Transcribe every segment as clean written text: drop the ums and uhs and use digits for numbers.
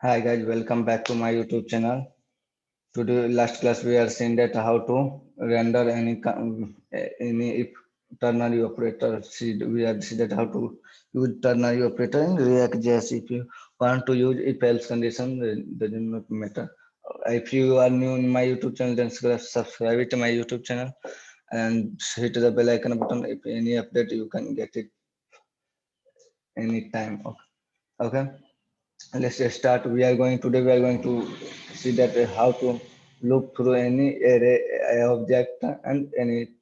Hi guys, welcome back to my YouTube channel. Today, last class we are seeing that how to render any if ternary operator. We are see that how to use ternary operator in React.js. If you want to use if else condition, does not matter. If you are new in my YouTube channel, then subscribe it to my YouTube channel and hit the bell icon button. If any update, you can get it anytime. Okay. Let's just start. We are going to see that how to look through any array object and anything,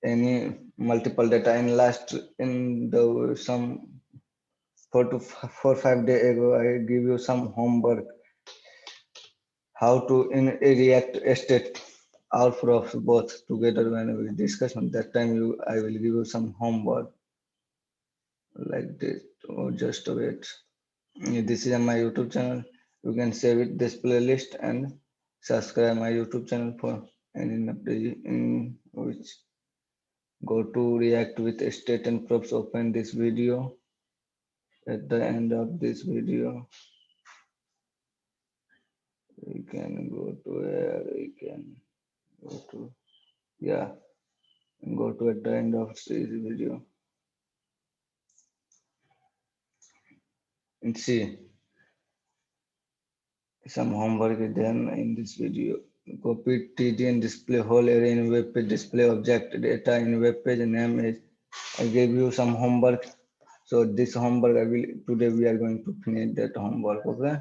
any multiple data. In last in the some 4 to 5 days ago, I give you some homework how to in a React state out of both together. When we discuss on that time, I will give you some homework like this. Oh, just wait. This is on my YouTube channel. You can save it this playlist and subscribe my YouTube channel for any update in which go to React with state and props. Open this video. At the end of this video, we can go to where we can go to yeah and go to at the end of this video and see some homework is done in this video. Copy TD and display whole array in web page display object data in web page name is I gave you some homework. So this homework I will today we are going to finish that homework. Okay.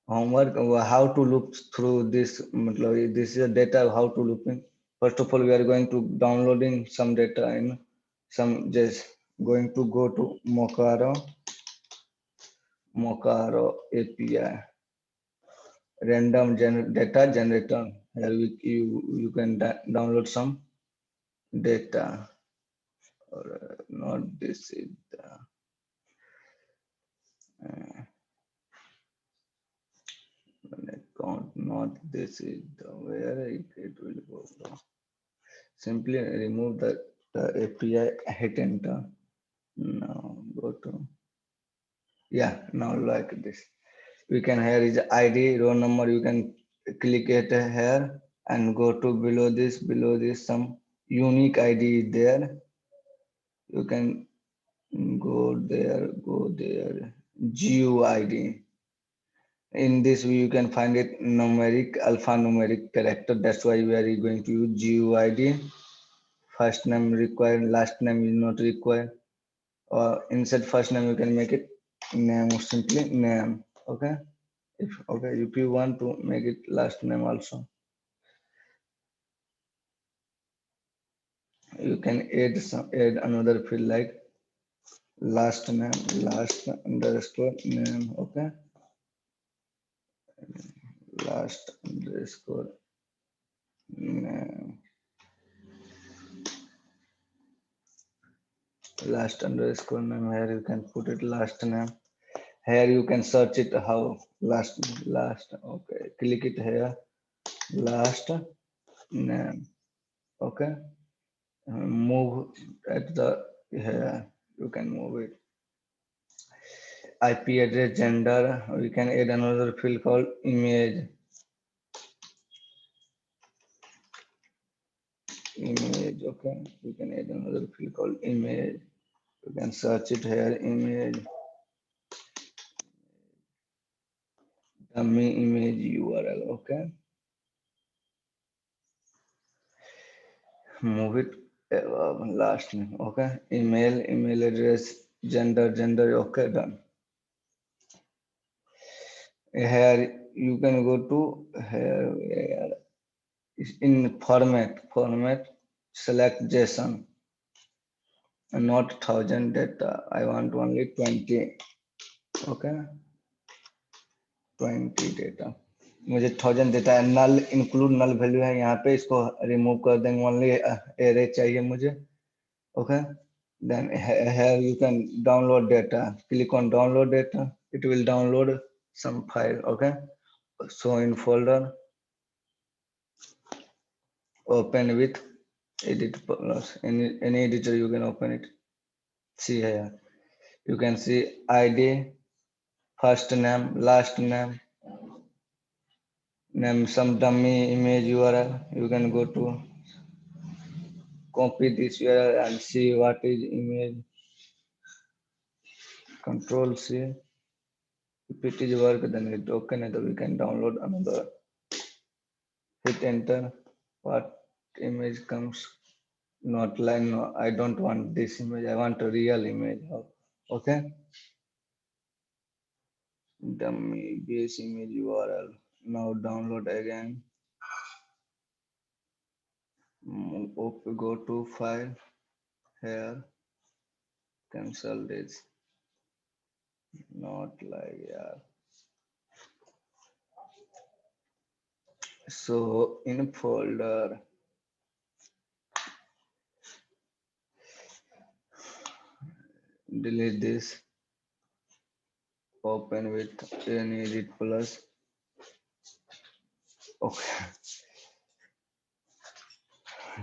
Homework how to look through this. This is a data how to look in. First of all, we are going to downloading some data in some just going to go to Mocaro API data generator. Here you can download some data or not this is the account not this is the where it will go from. Simply remove the API, hit enter. Now go to now like this. We can here is ID row number. You can click it here and go to below this some unique ID is there. You can go there GUID. In this way you can find it alphanumeric character. That's why we are going to use GUID. First name required, last name is not required. Or inside first name you can make it name, simply name. Okay. If you want to make it last name also, you can add another field like last name, last underscore name. Okay. Last underscore name. Last underscore name. Here you can put it last name. Here you can search it how last. Okay. Click it here. Last name. Okay. Move at the here. You can move it. IP address, gender. We can add another field called image. Image. Okay. We can add another field called image. You can search it here. Image. Dummy image URL. Okay. Move it last name. Okay. Email address, gender. Okay. Done. Here you can go to here in format select JSON, not 1000 data. I want only 20. Okay. 20 data. मुझे 1000 देता है. नल include null value है यहाँ पे, इसको remove कर देंगे. Only array चाहिए मुझे. Okay. Then here you can download data. Click on download data. It will download some file. Okay. So in folder, open with edit plus any editor you can open it. See here. You can see ID, first name, last name, name some dummy image URL. You can go to copy this URL and see what is image. Control C. If it is work, then it's okay. Then we can download another. Hit enter. What image comes? Not like no, I don't want this image. I want a real image. Okay. Dummy base image URL. Now download again. Go to file here. Cancel this. Not like yeah. So in folder, delete this. Open with any edit plus. Okay.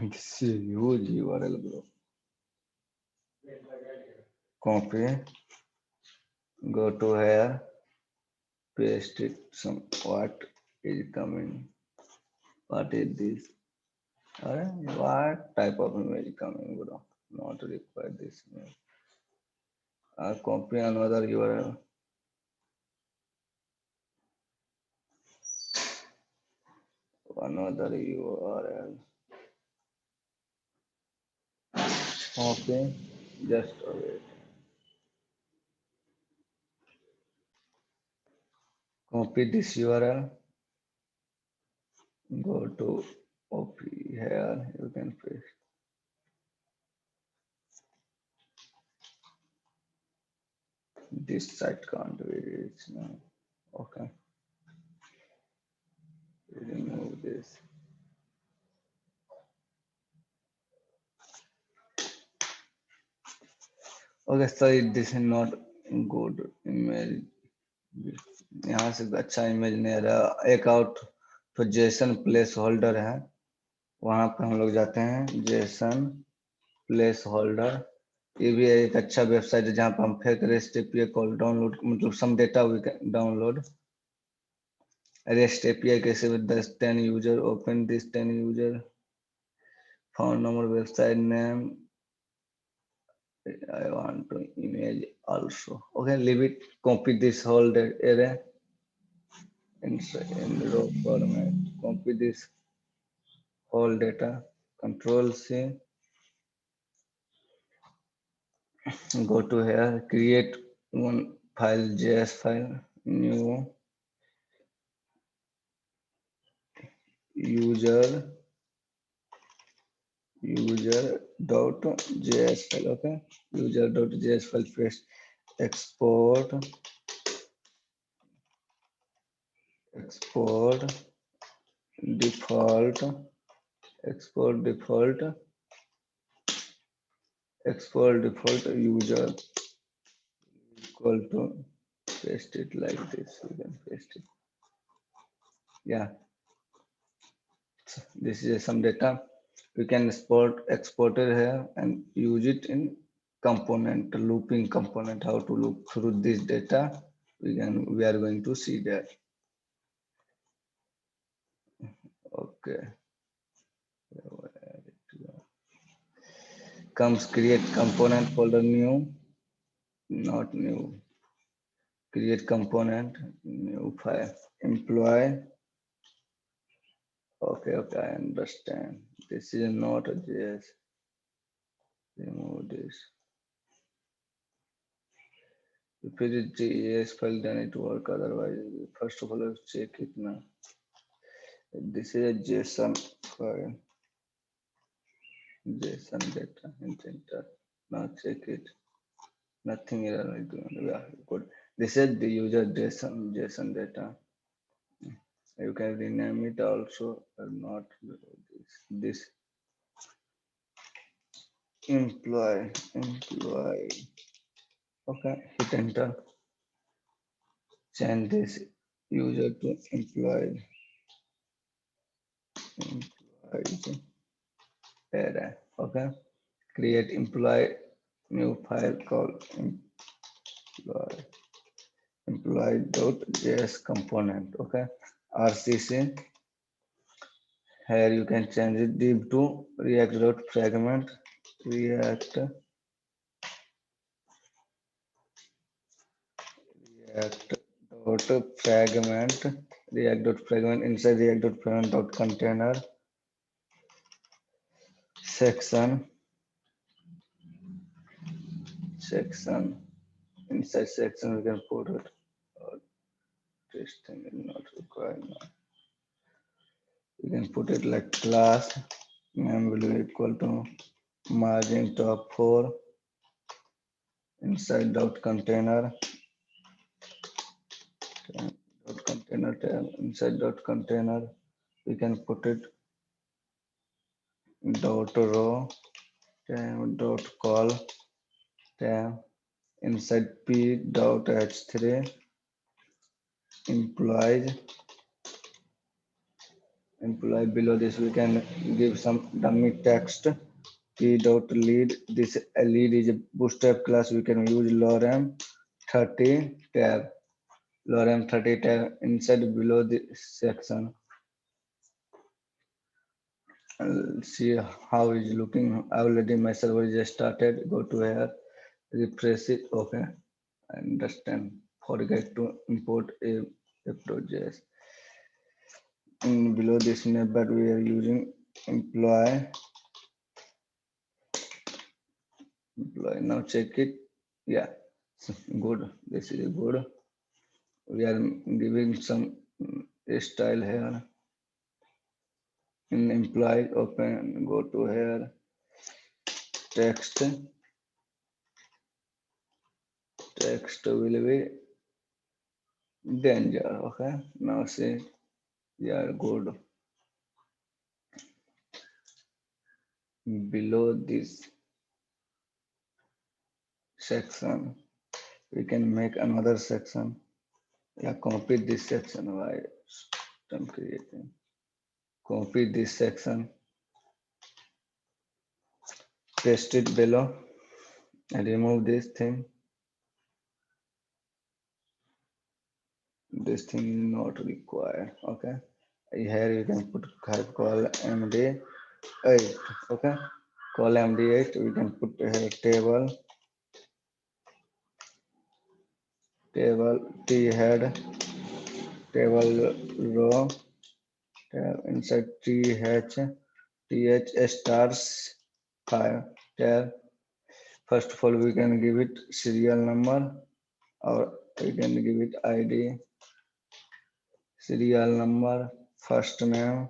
This is huge URL, bro. Copy. Go to here. Paste it. Some what is coming? What is this? What type of image coming, bro? Not require this. I'll copy another URL. Another URL. Okay, just wait. Copy this URL. Go to OP here. You can paste. This site can't be reached now. Okay, remove this. Okay, sorry, this is not good image. यहाँ से अच्छा image नहीं आ रहा. एक out तो Jason place holder है, वहां पर हम लोग जाते हैं. जेसन प्लेस होल्डर, ये भी एक अच्छा वेबसाइट है जहां पर हम fake REST API call download, मतलब some data we can download. REST API कैसे with the 10 user, open this 10 user, phone number, website name. I want to image also. Okay, leave it. Copy this whole array in raw format. Copy this whole data. Control C. Go to here. Create one file, JS file. New user.js file. Okay, user.js file. Paste. Export default export default user equal to, paste it like this. You can paste it. Yeah, this is some data. We can export it here and use it in component, looping component. How to loop through this data, we are going to see that. Okay, comes create component folder, new, not new, create component, new file, employee. Okay, I understand. This is not a JS. Remove this. If it is JS file, then it work. Otherwise, first of all, let's check it now. This is a JSON file. JSON data, enter. Now check it. Nothing error. Yeah, good. This is the user JSON data. You can rename it also, or not. This employee. Okay, hit enter. Change this user to employee array. Okay, create employee new file called employee.js component. Okay, RCC. Here you can change it div to react.fragment. React.fragment. React.fragment inside react.fragment.container section. Inside section we can put it. This thing is not required now. You can put it like class name will be equal to margin top 4 inside dot container dot container tab inside dot container we can put it dot row tab dot call tab inside p dot h3 employees employee below this we can give some dummy text p dot lead. This lead is a bootstrap class. We can use lorem 30 tab lorem 30 tab inside below this section. See how it's looking. Already my server is started. Go to here, refresh it. Okay, I understand. Forget to import a project. And below this method we are using employee. Now check it. Yeah, good. This is good. We are giving some style here. In employee, open, go to here, text will be danger. Okay, now see, yeah, good. Below this section we can make another section. Yeah, copy this section. Why I'm creating, copy this section, paste it below and remove this thing. This thing is not required. Okay, here you can put call md8. Okay, call md8. We can put here table t head table row inside th stars 5 tab. First of all we can give it serial number or we can give it id serial number first name.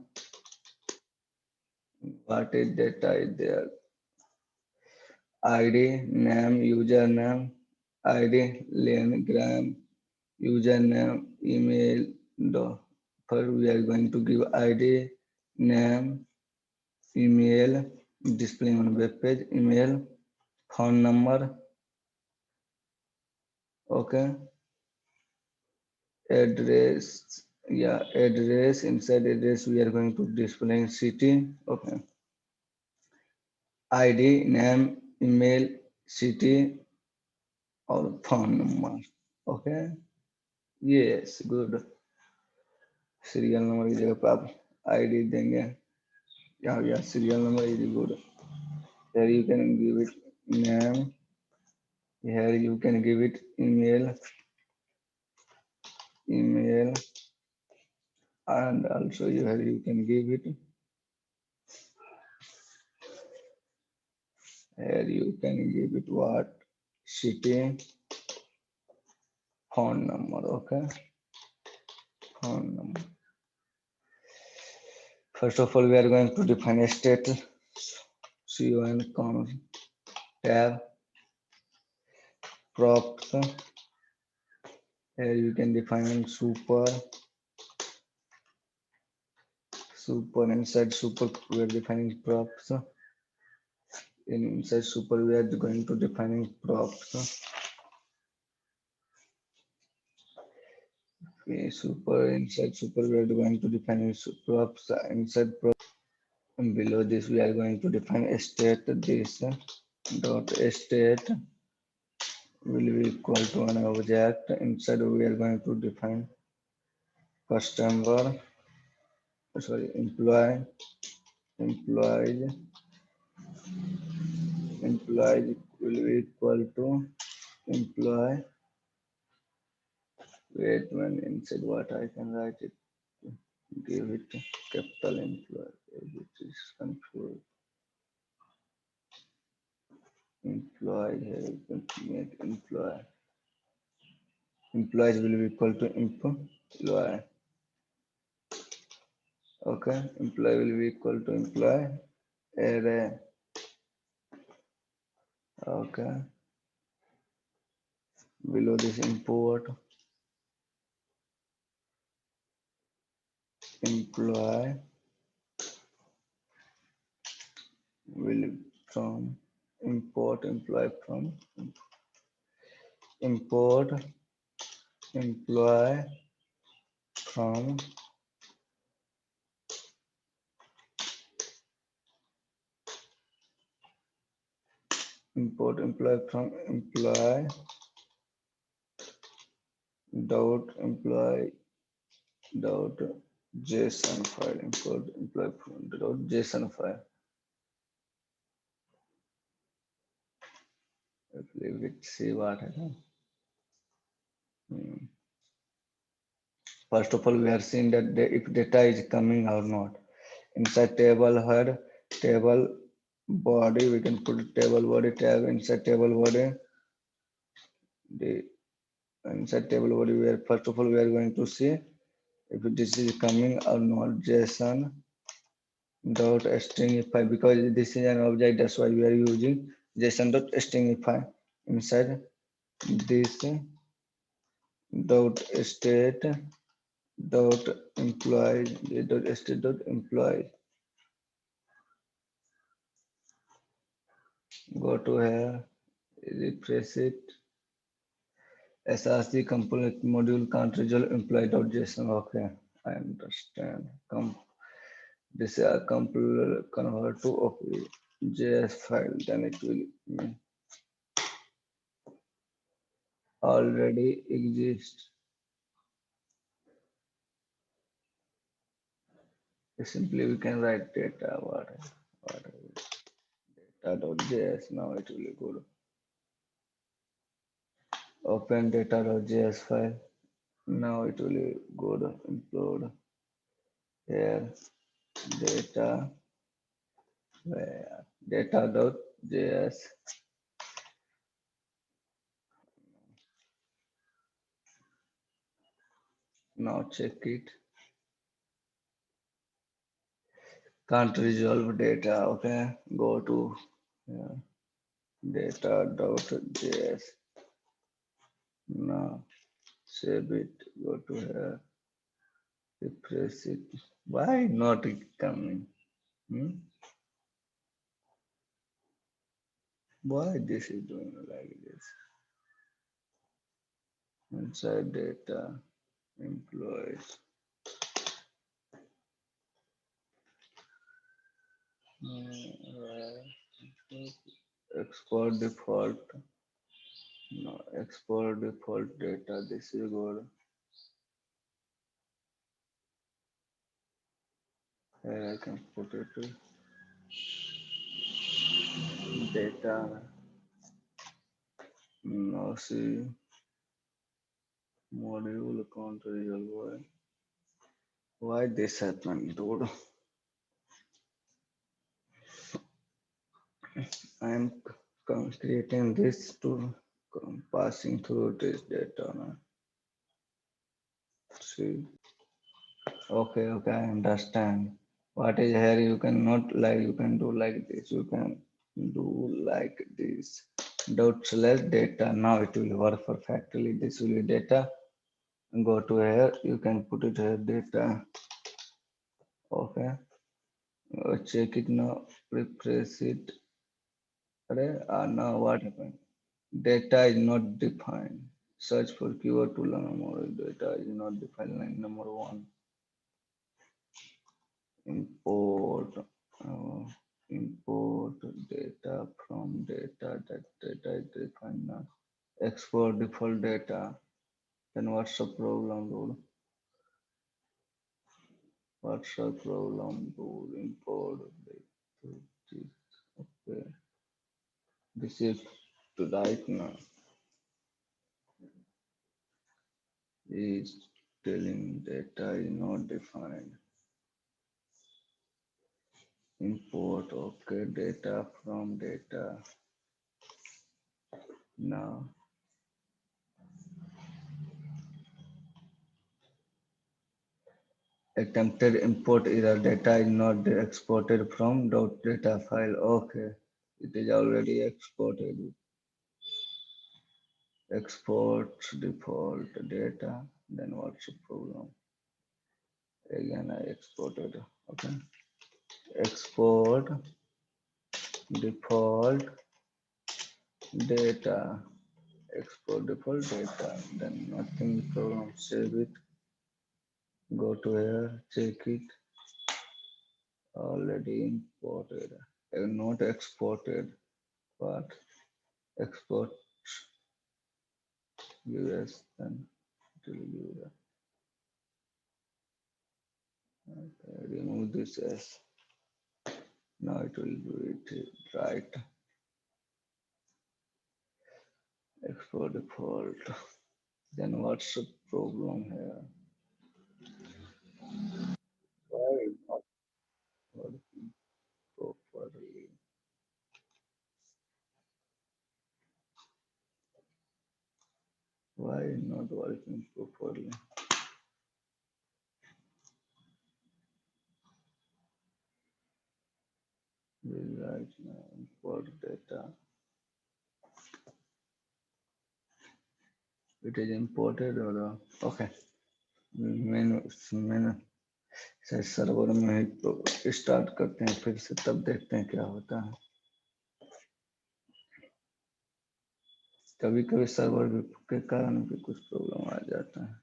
What is that is there? id name username id lane gram username email. First we are going to give id name email displaying on web page email phone number. Okay, address. Yeah, address. Inside address we are going to display city. Okay, id name email city or phone number. Okay, yes, good. Serial number की जगह पे आप ID देंगे. Yeah, serial number is good. Here you can give it name. Here you can give it email, and also here you can give it. Here you can give it what? City, phone number. Okay, phone number. First of all, we are going to define a state. con tab props. Here you can define super inside super we are defining props. Inside super we are going to defining props. Okay, super inside super we are going to define props inside props. And below this we are going to define a state this dot state will be equal to an object. Inside we are going to define customer, sorry, employee, employee will be equal to employee. Wait when inside what I can write it. Give it capital employee, which is confused. Employee here you can make employee. Employees will be equal to employee. Okay, employee will be equal to employee. Array. Okay, below this import employee will from import employee from import employee from import employee from employee dot employee dot JSON file. Import employee from dot JSON file. Let's see what happens. First of all, we are seeing that if data is coming or not. Inside table head, table body, we can put table body tag. Inside table body, the inside table body, where first of all we are going to see if this is coming or not. JSON dot stringify, because this is an object, that's why we are using JSON dot stringify. Inside this dot state dot employee dot state dot employee. Go to here, refresh it. SRC component module can't resolve employee.json. Okay, I understand. This is a compiler convert to JS file, then it will already exist. Simply we can write data what data.js. Now it will go to open data.js file. Now it will go to upload here data where data.js. Now check it. Can't resolve data. Okay, go to data.js. Now save it. Go to here. Refresh it. Why not it coming? Hmm? Why this is doing like this? Inside data, employees. Export default. No, export default data. This is good. Here I can put it to data. Now see module can't resolve. Why this happened, dude? I am creating this to passing through this data. Now. See, okay, I understand. What is here? You cannot like you can do like this. You can do like this. Dot slash data. Now it will work perfectly. This will be data. Go to here. You can put it here data. Okay. Check it now. Refresh it. Now what happened? Data is not defined. Search for keyword to learn more. Data is not defined. Line number one. Import. Import data from data. That data is defined now. export default data. Then what's the problem, rule? What's the problem, rule? Import. Okay. This is to right now. Is telling data is not defined. Import, okay, data from data. Now, attempted import error data is not exported from .data file. Okay, it is already exported. Export default data. Then what's the problem? Again, I exported. Okay, export default data. Export default data. Then nothing problem. Save it. Go to here. Check it. Already imported. Not exported, but export US, then it will give the, okay, remove this as, now it will do it right. Export default. Then what's the problem here? Why not working properly? Why not working properly? Right now import data. It is imported or okay. मैंने शायद server में ही start करते हैं फिर से तब देखते हैं क्या होता है कभी कभी सर्वर के कारण भी कुछ प्रॉब्लम आ जाता है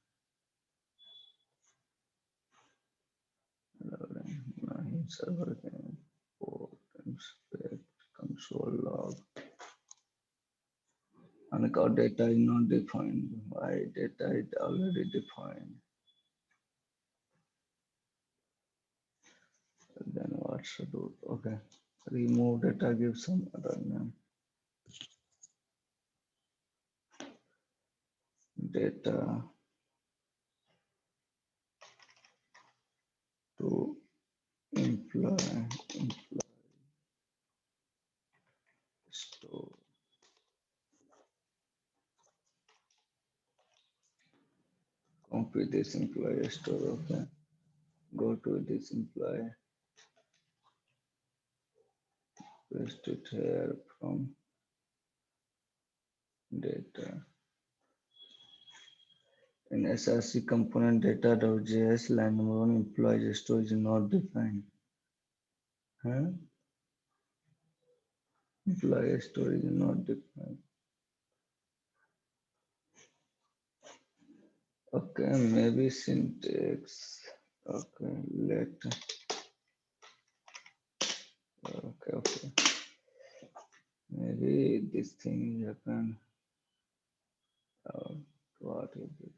नहीं सर्वर के console log uncaught data is not defined. Why data is already defined? Then what should do? Okay, remove data. Give some other name. Data to employee store. Copy this employee store. Okay. Go to this employee. Paste it here from data. In SRC component data.js line number 1 employee store is not defined. Huh? Employee store is not defined. Okay, maybe syntax. Okay, okay. Maybe this thing happen. What is it?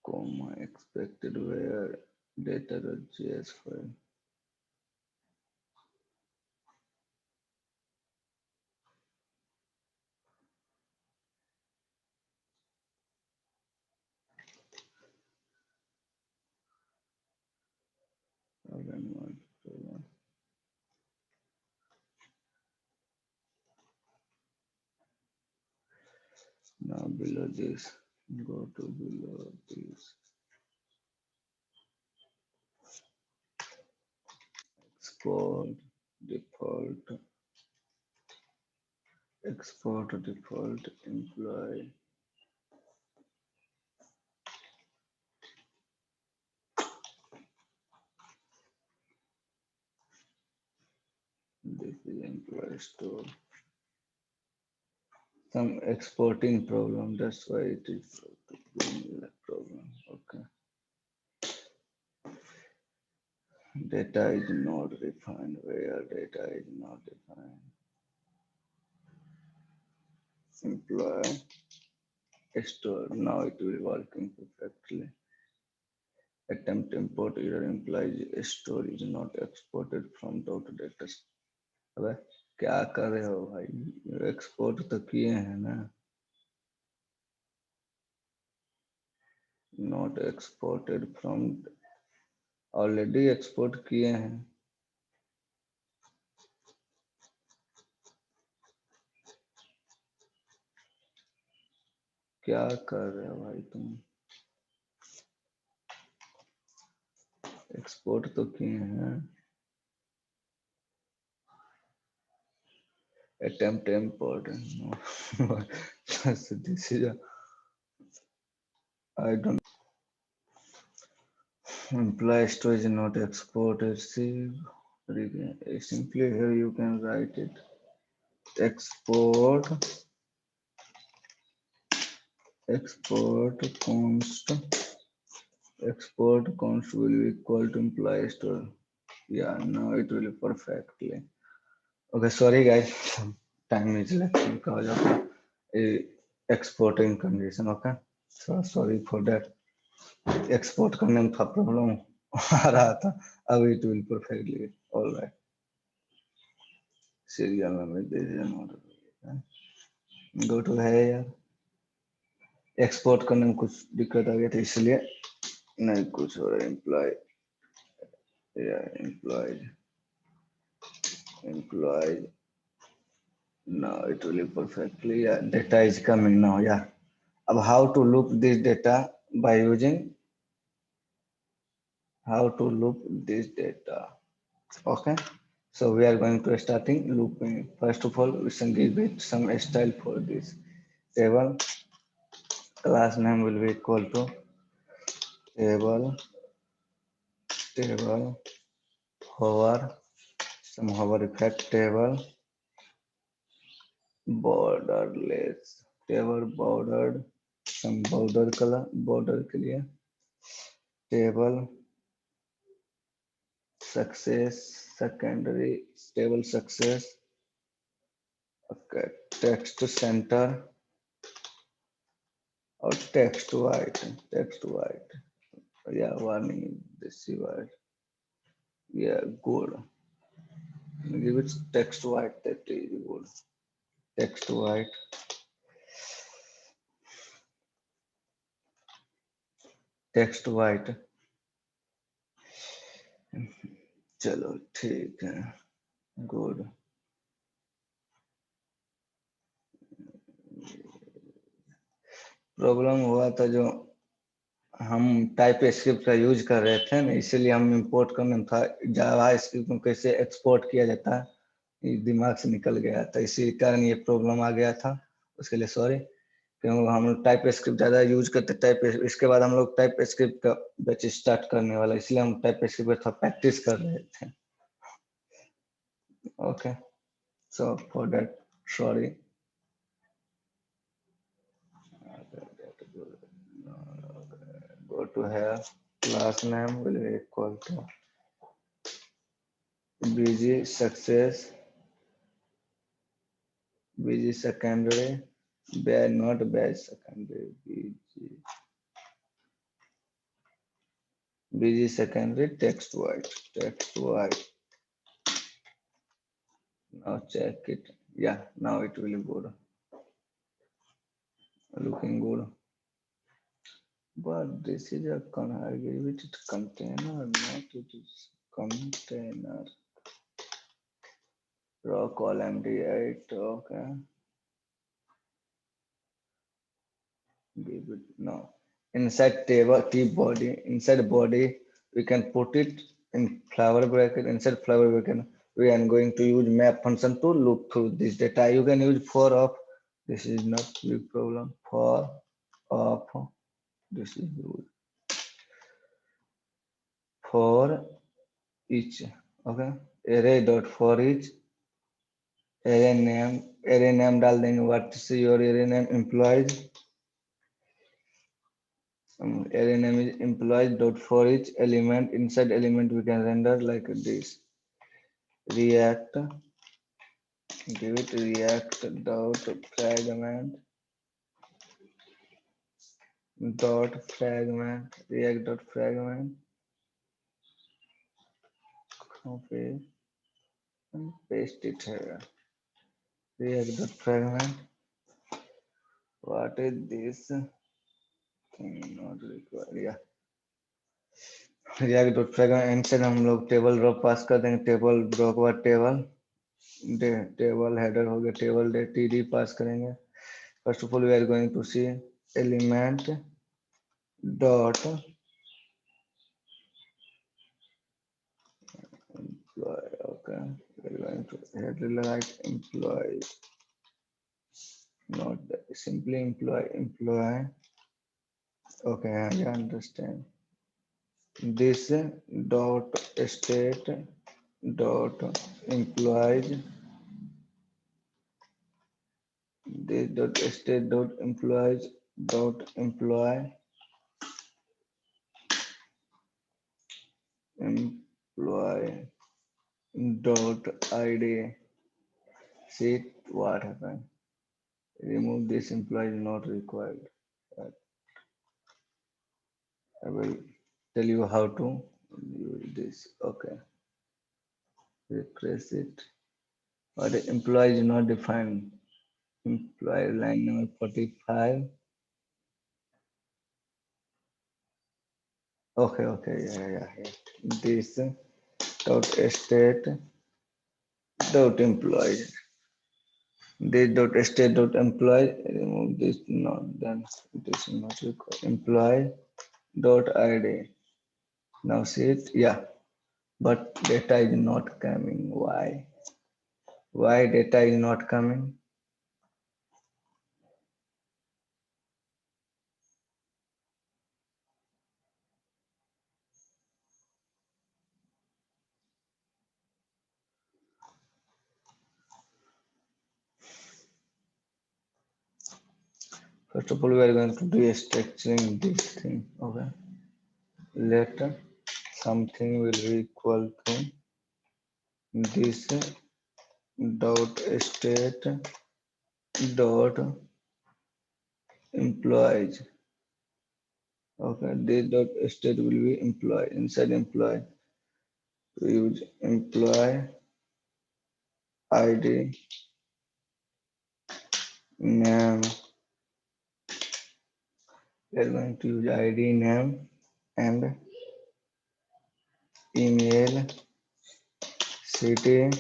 Comma expected where data.js file. Now below this, go to below this. Export default. Export default employee. This is employee store. Some exporting problem. That's why it is giving that problem. Okay. Data is not defined. Where data is not defined. employee store. Now it will working perfectly. Attempt import error implies store is not exported from data. अबे क्या कर रहे हो भाई, export तो किए हैं ना, not exported from, already export किए हैं। क्या कर रहे हो भाई तुम, एक्सपोर्ट तो किए हैं। attempt import no. So this is a, I don't, imply storage not exported. See, simply here you can write it export const will be equal to imply store. Yeah, now it will be perfectly. Okay, sorry guys, time is left because of the exporting condition. Okay, so sorry for that. Export करने में था problem आ रहा था, अब it will perfectly alright. Serial number go to है यार, export करने में कुछ दिक्कत आ गया था इसलिए नहीं कुछ हो रहा। एम्प्लॉय या employ now it will be perfectly, yeah, data is coming now. Yeah, अब how to loop this data by using how to loop this data. Okay, so we are going to starting looping. First of all, we should give it some style for this table. Class name will be equal to table hover, some hover effect, table borderless, table bordered, some border color, border clear, table success, secondary, table success. Okay, text center or text white, yeah, warning this is white. Yeah, good. Give it text white, that is good. Text white, चलो ठीक है, good. Problem हुआ था जो हम type script का use कर रहे थे ना, इसीलिए हम इंपोर्ट करना था, जावा स्क्रिप्ट को कैसे एक्सपोर्ट किया जाता है ये दिमाग से निकल गया था, इसी कारण ये प्रॉब्लम आ गया था। उसके लिए सॉरी, क्योंकि हम लोग टाइप स्क्रिप्ट ज़्यादा यूज करते टाइप, इसके बाद हम लोग टाइप स्क्रिप्ट का बैच स्टार्ट करने वाला, इसलिए हम टाइप स्क्रिप्ट पर थोड़ा प्रैक्टिस कर रहे थे। Okay, so for that sorry. Go to here, class name will be equal to bg success, bg secondary, badge not badge secondary, bg secondary, text white. Now check it. Yeah, now it will be good, looking good. But this is a I give it container, not it is container. Raw column d8. Okay, give it no. Inside table t body, inside body we can put it in flower bracket. Inside flower bracket we are going to use map function to loop through this data. You can use for of, this is not big problem, for of, this is good for each. Okay, array dot for each, array name डाल देंगे, what is your array name, employees, array name is employees dot for each element. Inside element we can render like this, React give it react dot fragment react dot fragment, copy and paste it here. React dot fragment. What is this thing not required? Yeah, react dot fragment inside हम लोग table drop पास कर देंगे, table drop के बाद table header हो गया, table day TD पास करेंगे. First of all, we are going to see element dot employee. Okay, we are going to header like employee, not simply employee. Okay, I understand. This dot state dot employees. This dot state dot employees dot employee employee dot id. See what happened. Remove this employee is not required. I will tell you how to use this. Okay, refresh it. But the employee is not defined. Employee line number 45. Okay, yeah. This dot state dot employee. This dot state dot employee. Remove this not then. This is not required. Employee dot id. Now see it. Yeah, but data is not coming. Why? Why data is not coming? First of all, we are going to do a structuring this thing. Okay. Let something will be equal to this dot state dot employees. Okay. This dot state will be employee. Inside employee, we use employee ID name. We are going to use ID name and email city,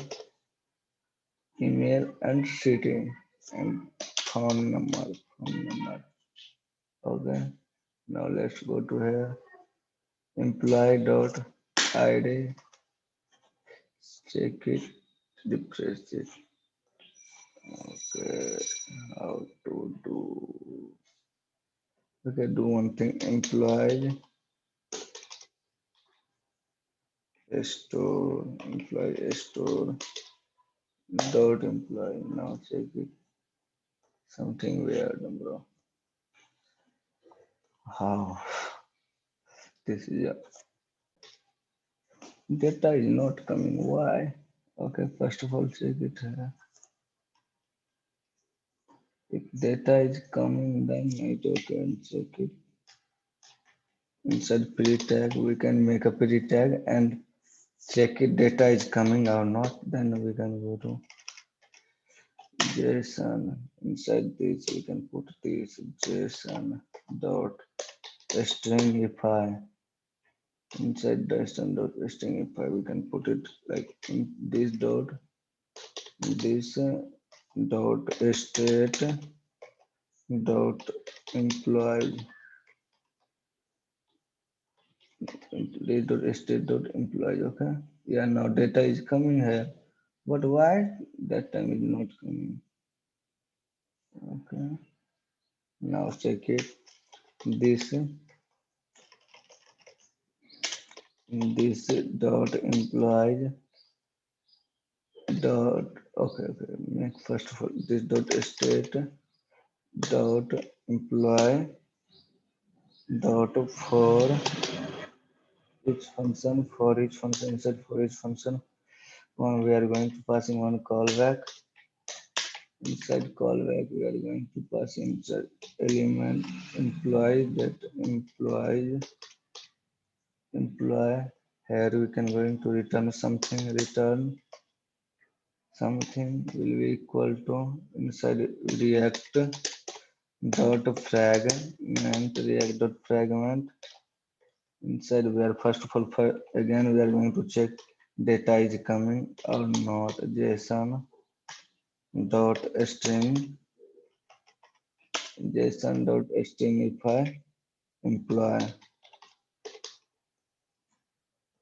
email and city and phone number. Okay. Now let's go to here. Employee dot ID. Check it. Refresh it. Okay. How to do? Okay. Do one thing. Employee store. Employee store dot employee. Now check it. Something weird, bro. How? This is a data is not coming. Why? Okay. First of all, check it. If data is coming, then it okay and check it. Inside pre tag, we can make a pre tag and check it data is coming or not. Then we can go to JSON. Inside this, we can put this JSON dot stringify. Inside JSON dot stringify, we can put it like in this dot dot state dot employee. This dot state dot employee. Okay. Yeah. Now data is coming here. But why that time is not coming? Okay. Now check it. This dot employee dot okay. Make first of all this dot state dot employee dot for each function inside for each function. One we are going to passing one callback. Inside callback, we are going to pass inside element employee that employee. Here we can going to return something. Return something will be equal to inside React dot fragment React dot fragment. Inside we are first of all again we are going to check data is coming or not. JSON dot string JSON dot stringify employee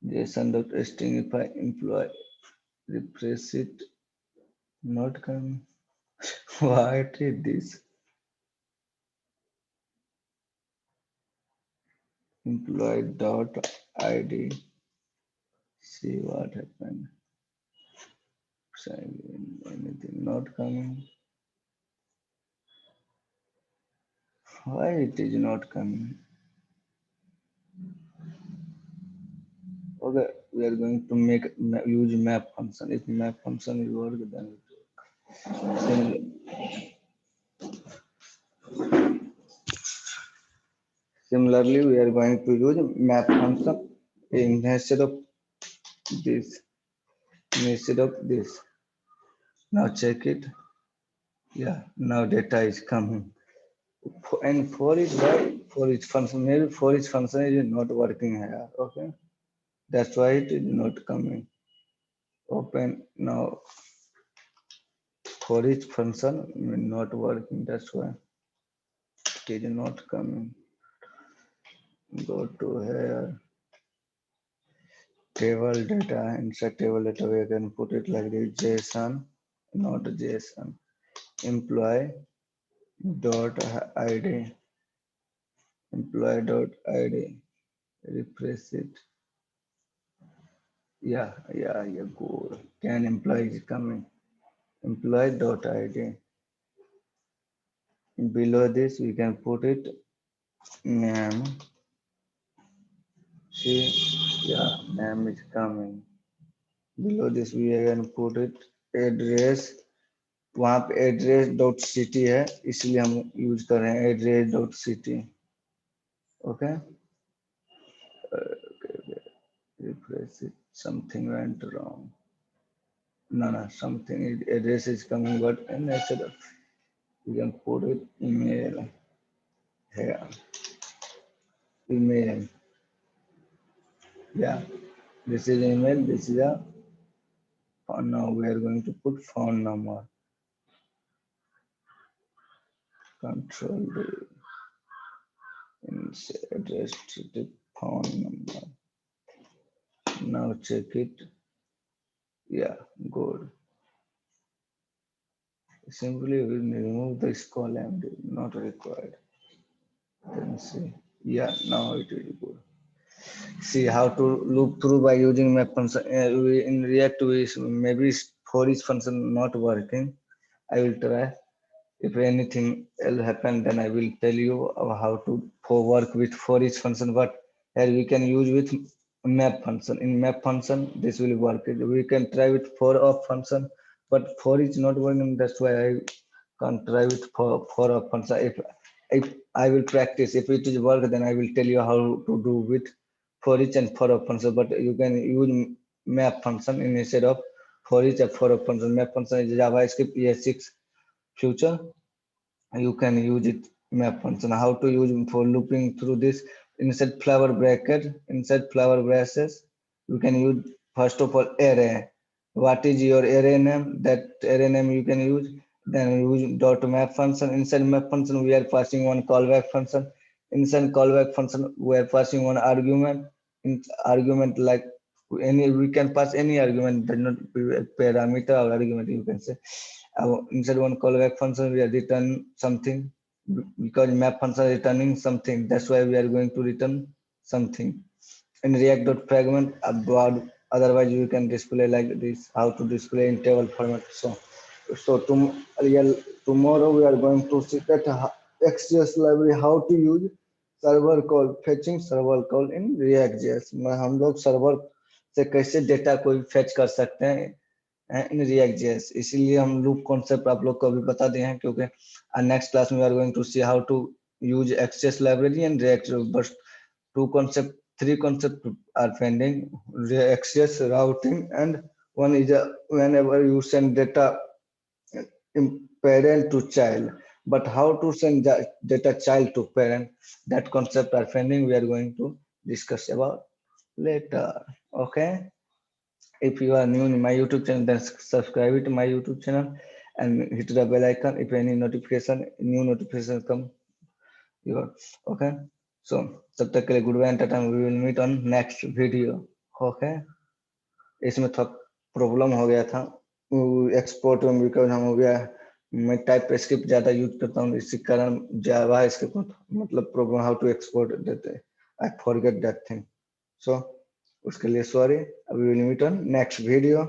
JSON dot stringify employee. Refresh it. Not coming. What is this? Employee dot ID. See what happened. Sign in. Anything not coming. Why it is not coming? Okay, we are going to make use map function. If map function is work, then similarly we are going to use map function instead of this. Instead of this. Now check it. Yeah, now data is coming. And for each why for each function maybe for each function is not working here. Okay, that's why it is not coming. Open now for each function not working. That's why it is not coming. Go to here table data. Inside table data we can put it like this JSON, not JSON. Employee dot ID. Employee dot ID. Refresh it. Yeah, good. Can employee is coming. Employee dot ID. Below this we can put it name. See, yeah, name is coming. Below this we can put it address. वहाँ पे address dot city है इसलिए हम use कर रहे हैं address dot city. Okay, refresh it. Something went wrong. No, something address is coming, but instead of you can put it email here. Email. Yeah, this is email. This is a phone. Now we are going to put phone number. Control D. Address to the phone number. Now check it. Yeah, good. Simply we remove this column. Not required. Then see. Yeah, now it is good. See how to loop through by using map function. In React, maybe for each function not working. I will try. If anything else happen, then I will tell you how to work with for each function. But here we can use with map function. In map function, this will work. We can try with for of function, but for each not working. That's why I can't try with for of function. If I will practice, if it is work, then I will tell you how to do with for each and for of function. But you can use map function instead of for each and for of function. Map function is JavaScript ES6 future. You can use it map function. How to use for looping through this inside flower bracket, inside flower braces, you can use first of all array. What is your array name? That array name you can use. Then use dot map function. Inside map function we are passing one callback function. Inside callback function we are passing one argument. In argument like any we can pass any argument, does not be a parameter or argument you can say. Inside one callback function we are return something because map function is returning something. That's why we are going to return something. In React.fragment about otherwise you can display like this. How to display in table format. So tomorrow we are going to see that XJS library how to use server call fetching server call in React.js. हम लोग server से कैसे data को fetch कर सकते हैं इन React.js। इसीलिए हम लूप कॉन्सेप्ट आप लोग को अभी बता दिए हैं, क्योंकि नेक्स्ट क्लास में we are going to see how to use XJS library and React, but three concepts are pending: XJS routing, and one is whenever you send data parent to child, but how to send data child to parent, that concept are pending. We are going to discuss about later. Okay, if you are new in my YouTube channel, then subscribe to my YouTube channel and hit the bell icon. If any new notification come, you are okay. So तब तक के लिए good bye and tata, we will meet on next video. Okay, इसमें थोड़ा problem हो गया था export में, बिकॉज हम हो गया मैं टाइप स्क्रिप्ट ज्यादा यूज करता हूँ, इसी कारण जावा स्क्रिप्ट मतलब प्रॉब्लम हाउ टू एक्सपोर्ट देते, I forget that thing. So उसके लिए sorry, we will meet on next video.